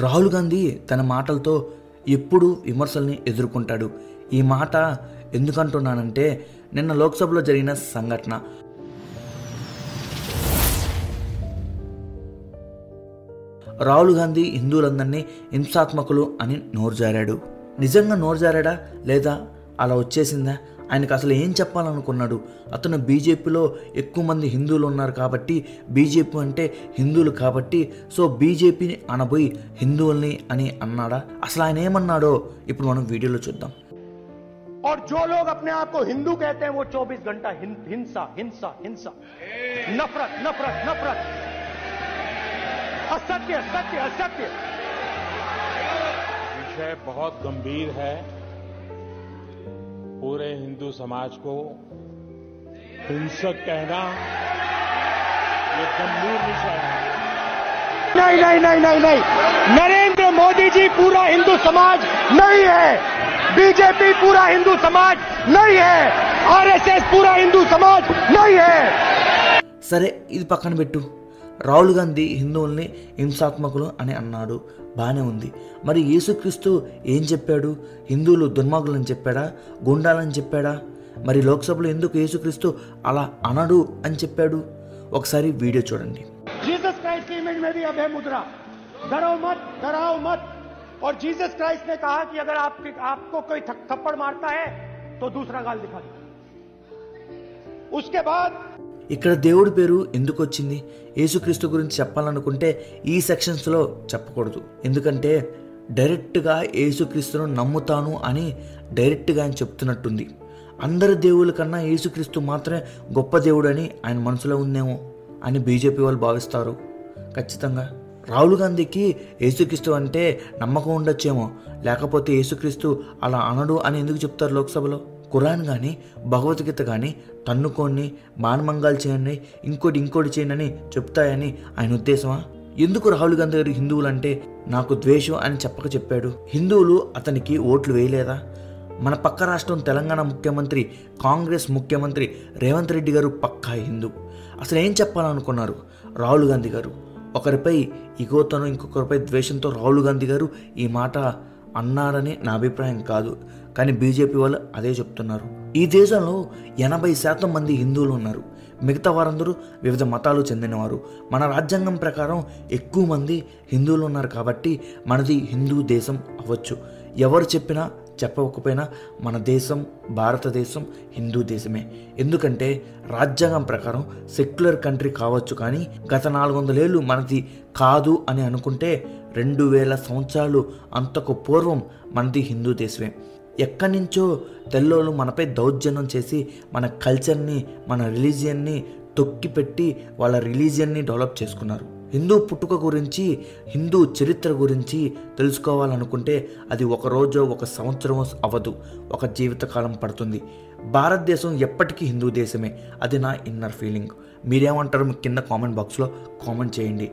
రాహుల్ గాంధీ తన మాటలతో ఎప్పుడు విమర్శల్ని ఎదుర్కొంటాడు. ఈ మాట ఎందుకంటున్నానంటే నిన్న లోక్సభలో జరిగిన సంఘటన. రాహుల్ గాంధీ హిందువులందరినీ హింసాత్మకులు అని నోరు జారాడు. నిజంగా నోరు జారాడా లేదా అలా వచ్చేసిందా? ఆయనకు అసలు ఏం చెప్పాలనుకున్నాడు? అతను బీజేపీలో ఎక్కువ మంది హిందువులు ఉన్నారు కాబట్టి, బీజేపీ అంటే హిందువులు కాబట్టి, సో బీజేపీని అనబోయి హిందువుల్ని అని అన్నాడా? అసలు ఆయన ఏమన్నాడో ఇప్పుడు మనం వీడియోలో చూద్దాం. और जो लोग अपने आप को हिंदू कहते हैं वो 24 घंटा हिंसा हिंसा हिंसा, नफरत नफरत नफरत, असत्य सत्य असत्य। विषय बहुत गंभीर है। पूरे हिंदू समाज को हिंसक कहना ये गंभीर विषय है। नहीं नहीं नहीं नहीं नहीं, नरेंद्र मोदी जी पूरा हिंदू समाज नहीं है, बीजेपी पूरा हिंदू समाज नहीं है, आरएसएस पूरा हिंदू समाज नहीं है। సరే, ఇది పక్కన పెట్టు. రాహుల్ గాంధీ హిందువుల్ని హింసాత్మకులు అని అన్నాడు, బాగానే ఉంది. మరి యేసుక్రీస్తు ఏం చెప్పాడు? హిందువులు దుర్మార్గులని చెప్పాడా? గుండాలని చెప్పాడా? మరి లోక్సభలో ఎందుకు యేసుక్రీస్తు అలా అనడు అని చెప్పాడు? ఒకసారి వీడియో చూడండి. जीसस क्राइस्ट की इमेज में भी अभय मुद्रा, डरो मत डराओ मत। और जीसस क्राइस्ट ने कहा कि अगर आपको कोई थप्पड़ मारता है तो दूसरा गाल दिखा दो। उसके बाद ఇక్కడ దేవుడి పేరు ఎందుకు వచ్చింది? యేసుక్రీస్తు గురించి చెప్పాలనుకుంటే ఈ సెక్షన్స్లో చెప్పకూడదు. ఎందుకంటే డైరెక్ట్గా యేసుక్రీస్తును నమ్ముతాను అని డైరెక్ట్గా ఆయన చెప్తున్నట్టుంది. అందరి దేవుళ్ళ కన్నా యేసుక్రీస్తు మాత్రమే గొప్ప దేవుడు అని ఆయన మనసులో ఉందేమో అని బీజేపీ వాళ్ళు భావిస్తారు. ఖచ్చితంగా రాహుల్ గాంధీకి యేసుక్రీస్తు అంటే నమ్మకం ఉండొచ్చేమో, లేకపోతే యేసుక్రీస్తు అలా అనడు అని ఎందుకు చెప్తారు లోక్సభలో? ఖురాన్ కానీ భగవద్గీత కానీ తన్నుకోండి, మానమంగాలు చేయండి, ఇంకోటి చేయండి అని చెప్తాయని ఆయన ఉద్దేశమా? ఎందుకు రాహుల్ గాంధీ గారు హిందువులంటే నాకు ద్వేషం అని చెప్పాడు? హిందువులు అతనికి ఓట్లు వేయలేదా? మన పక్క రాష్ట్రం తెలంగాణ ముఖ్యమంత్రి, కాంగ్రెస్ ముఖ్యమంత్రి రేవంత్ రెడ్డి గారు పక్కా హిందూ. అసలు ఏం చెప్పాలనుకున్నారు రాహుల్ గాంధీ గారు? ఒకరిపై ఇగోతోనో ఇంకొకరిపై ద్వేషంతో రాహుల్ గాంధీ గారు ఈ మాట అన్నారని నా అభిప్రాయం కాదు, కానీ బీజేపీ వాళ్ళు అదే చెప్తున్నారు. ఈ దేశంలో 80% మంది హిందువులు ఉన్నారు, మిగతా వారందరూ వివిధ మతాలు చెందినవారు. మన రాజ్యాంగం ప్రకారం ఎక్కువ మంది హిందువులు ఉన్నారు కాబట్టి మనది హిందూ దేశం అవ్వచ్చు. ఎవరు చెప్పినా చెప్పకపోయినా మన దేశం భారతదేశం హిందూ దేశమే. ఎందుకంటే రాజ్యాంగం ప్రకారం సెక్యులర్ కంట్రీ కావచ్చు, కానీ గత 400 ఏళ్ళు మనది కాదు అని అనుకుంటే 2000 సంవత్సరాలు అంతకు పూర్వం మనది హిందూ దేశమే. ఎక్కడి నుంచో తెల్లోళ్ళు మనపై దౌర్జన్యం చేసి మన కల్చర్ని, మన రిలీజియన్ని తొక్కిపెట్టి వాళ్ళ రిలీజియన్ని డెవలప్ చేసుకున్నారు. హిందూ పుట్టుక గురించి, హిందూ చరిత్ర గురించి తెలుసుకోవాలనుకుంటే అది ఒక రోజు, ఒక సంవత్సరం అవ్వదు, ఒక జీవితకాలం పడుతుంది. భారతదేశం ఎప్పటికీ హిందూ దేశమే, అది నా ఇన్నర్ ఫీలింగ్. మీరేమంటారు? కింద కామెంట్ బాక్స్లో కామెంట్ చేయండి.